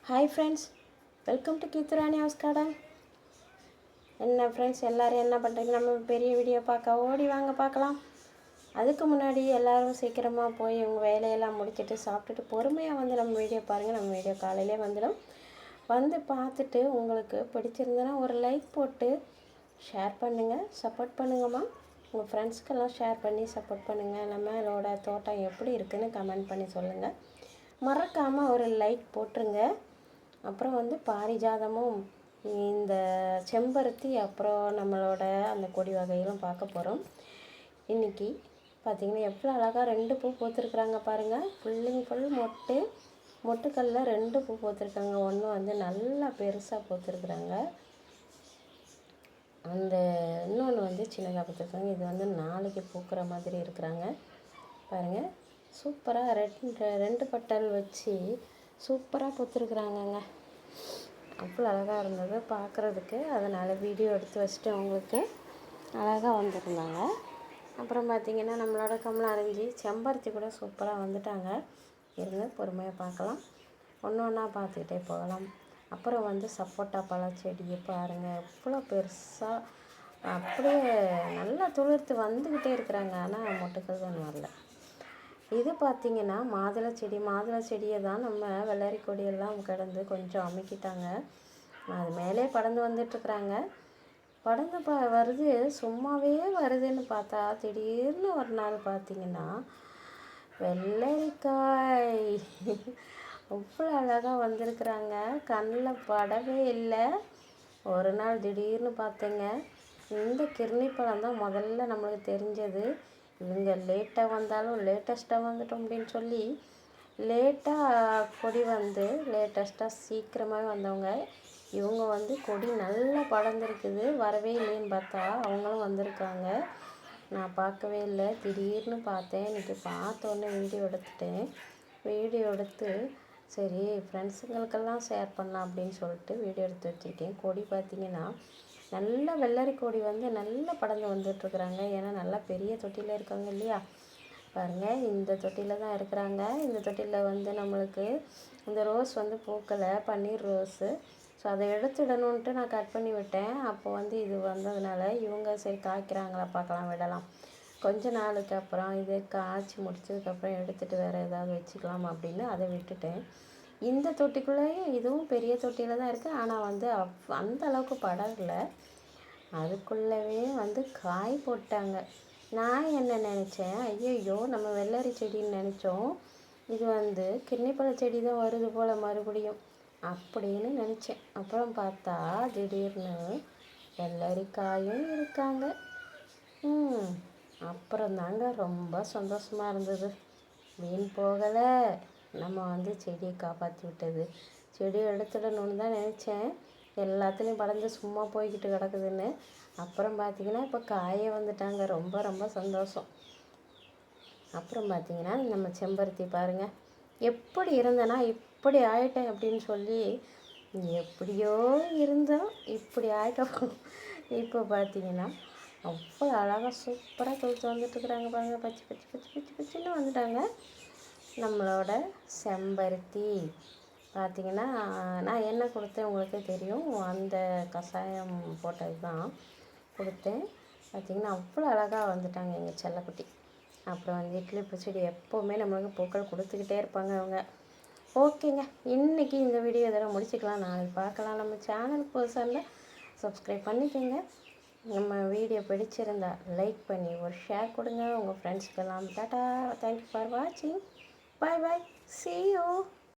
Hi friends, welcome to Keethurani house garden. என்ன friends எல்லோரும் என்ன பண்ணுறீங்க? நம்ம பெரிய வீடியோ பார்க்க ஓடி வாங்க பார்க்கலாம். அதுக்கு முன்னாடி எல்லோரும் சீக்கிரமாக போய் உங்கள் வேலையெல்லாம் முடிச்சுட்டு சாப்பிட்டுட்டு பொறுமையாக வந்து நம்ம வீடியோ பாருங்கள். நம்ம வீடியோ காலையிலே வந்துடும். வந்து பார்த்துட்டு உங்களுக்கு பிடிச்சிருந்தனா ஒரு லைக் போட்டு ஷேர் பண்ணுங்கள், சப்போர்ட் பண்ணுங்கம்மா. உங்கள் ஃப்ரெண்ட்ஸ்க்கெல்லாம் ஷேர் பண்ணி சப்போர்ட் பண்ணுங்கள். நம்மளோட தோட்டம் எப்படி இருக்குதுன்னு கமெண்ட் பண்ணி சொல்லுங்கள். மறக்காமல் ஒரு லைக் போட்டுருங்க. அப்புறம் வந்து பாரிஜாதமும் இந்த செம்பருத்தி அப்புறம் நம்மளோட அந்த கொடி வகைகளும் பார்க்க போகிறோம். இன்றைக்கி பார்த்திங்கன்னா எவ்வளோ அழகாக 2 பூ பூத்துருக்குறாங்க பாருங்கள். ஃபுல் மொட்டுக்கல்ல 2 பூ பூத்துருக்காங்க. ஒன்று வந்து நல்லா பெருசாக பூத்துருக்குறாங்க, அந்த இன்னொன்று வந்து சின்னதாக பூத்துருக்காங்க. இது வந்து நாளைக்கு பூக்கிற மாதிரி இருக்கிறாங்க பாருங்கள். சூப்பராக ரெண்டு பட்டல் வச்சு சூப்பராக பூத்துருக்குறாங்கங்க. அவ்வளோ அழகாக இருந்தது பார்க்குறதுக்கு. அதனால் வீடியோ எடுத்து வச்சுட்டு உங்களுக்கு அழகாக வந்துருந்தாங்க. அப்புறம் பார்த்திங்கன்னா நம்மளோட கமலாரஞ்சி செம்பருத்தி கூட சூப்பராக வந்துட்டாங்க. இருங்க பொறுமையாக பார்க்கலாம், ஒன்று ஒன்றா பார்த்துக்கிட்டே போகலாம். அப்புறம் வந்து சப்போட்டா பழச்செடியை பாருங்கள், எவ்வளோ பெருசாக அப்படியே நல்லா துளிர்த்து வந்துக்கிட்டே இருக்கிறாங்க. ஆனால் மொட்டுக்கள் தான் வரல. இது பார்த்திங்கன்னா மாதுளை செடியை தான் நம்ம வெள்ளரி கொடியெல்லாம் கிடந்து கொஞ்சம் அமுக்கிட்டாங்க. அது மேலே படர்ந்து வந்துட்டுருக்குறாங்க. படர்ந்து வருது, சும்மாவே வருதுன்னு பார்த்தா திடீர்னு ஒரு நாள் பார்த்திங்கன்னா வெள்ளரிக்காய் அவ்வளோ அழகாக வந்திருக்குறாங்க. கண்ணில் படவே இல்லை. ஒரு நாள் திடீர்னு பார்த்தேங்க, இந்த கிர்னி பழம் தான் முதல்ல நம்மளுக்கு தெரிஞ்சது. இவங்க லேட்டாக வந்தாலும் லேட்டஸ்ட்டாக வந்துட்டோம் அப்படின்னு சொல்லி லேட்டாக கொடி வந்து லேட்டஸ்ட்டாக சீக்கிரமாகவே வந்தவங்க. இவங்க வந்து கொடி நல்லா படர்ந்துருக்குது, வரவே இல்லைன்னு பார்த்தா அவங்களும் வந்திருக்காங்க. நான் பார்க்கவே இல்லை, திடீர்னு பார்த்தேன். இன்றைக்கி பார்த்தோன்னே வீடியோ எடுத்துட்டேன். வீடியோ எடுத்து சரி ஃப்ரெண்ட்ஸுங்களுக்கெல்லாம் ஷேர் பண்ணலாம் அப்படின்னு சொல்லிட்டு வீடியோ எடுத்து வச்சுக்கிட்டேன். கொடி பார்த்திங்கன்னா நல்ல வெள்ளரி கொடி வந்து நல்லா படர்ந்து வந்துட்டுருக்குறாங்க. ஏன்னா நல்லா பெரிய தொட்டியில் இருக்காங்க இல்லையா. பாருங்கள், இந்த தொட்டியில் தான் இருக்கிறாங்க. இந்த தொட்டியில் வந்து நம்மளுக்கு இந்த ரோஸ் வந்து பூக்கலை, பன்னீர் ரோஸு. ஸோ அதை எடுத்துடணுன்ட்டு நான் கட் பண்ணி விட்டேன். அப்போ வந்து இது வந்ததுனால இவங்க சரி காய்க்கிறாங்களா பார்க்கலாம் விடலாம். கொஞ்ச நாளுக்கு அப்புறம் இது காய்ச்சி முடிச்சதுக்கப்புறம் எடுத்துகிட்டு வேறு ஏதாவது வச்சுக்கலாம் அப்படின்னு அதை விட்டுட்டேன். இந்த தொட்டிக்குள்ளேயும் இதுவும் பெரிய தொட்டியில் தான் இருக்குது. ஆனால் வந்து அந்த அளவுக்கு படரலை. அதுக்குள்ளவே வந்து காய் போட்டாங்க. நான் என்ன நினச்சேன், ஐயையோ நம்ம வெள்ளரி செடின்னு நினச்சோம், இது வந்து கிர்னிப்பழ செடி தான் வருது போல் மறுபடியும் அப்படின்னு நினச்சேன். அப்புறம் பார்த்தா திடீர்னு வெள்ளரிக்காயும் இருக்காங்க. அப்புறம் தாங்க ரொம்ப சந்தோஷமாக இருந்தது. வீண் போகலை, நம்ம வந்து செடியை காப்பாற்றி விட்டது. செடியை எடுத்துடணுன்னு தான் நினச்சேன், எல்லாத்துலேயும் படர்ந்து சும்மா போய்கிட்டு கிடக்குதுன்னு. அப்புறம் பார்த்திங்கன்னா இப்போ காய வந்துட்டாங்க. ரொம்ப ரொம்ப சந்தோஷம். அப்புறம் பார்த்திங்கன்னா நம்ம செம்பருத்தி பாருங்கள், எப்படி இருந்தேன்னா இப்படி ஆயிட்டேன் அப்படின்னு சொல்லி எப்படியோ இருந்தோம் இப்படி ஆகிட்டோம். இப்போ பார்த்திங்கன்னா அவ்வளோ அழகாக சூப்பராக தொழுத்து வந்துட்டுருக்குறாங்க பாருங்கள். பச்சைன்னு வந்துட்டாங்க. நம்மளோட செம்பருத்தி பார்த்திங்கன்னா நான் என்ன கொடுத்தேன் உங்களுக்கே தெரியும், அந்த கஷாயம் போட்டது தான் கொடுத்தேன். பார்த்திங்கன்னா அவ்வளோ அழகாக வந்துட்டாங்க எங்கள் செல்லக்குட்டி. அப்புறம் வந்து இட்லி பச்சடி எப்போவுமே நம்மளுக்கு பூக்கள் கொடுத்துக்கிட்டே இருப்பாங்க அவங்க. ஓகேங்க, இன்றைக்கி இந்த வீடியோ இதெல்லாம் முடிச்சுக்கலாம், நாளைக்கு பார்க்கலாம். நம்ம சேனல் புதுசாக இருந்தால் சப்ஸ்கிரைப் பண்ணிக்கோங்க. நம்ம வீடியோ பிடிச்சிருந்தா லைக் பண்ணி ஒரு ஷேர் கொடுங்க உங்கள் ஃப்ரெண்ட்ஸ்க்கெல்லாம். டாட்டா, தேங்க்யூ ஃபார் வாட்சிங், பாய் பாய், see you.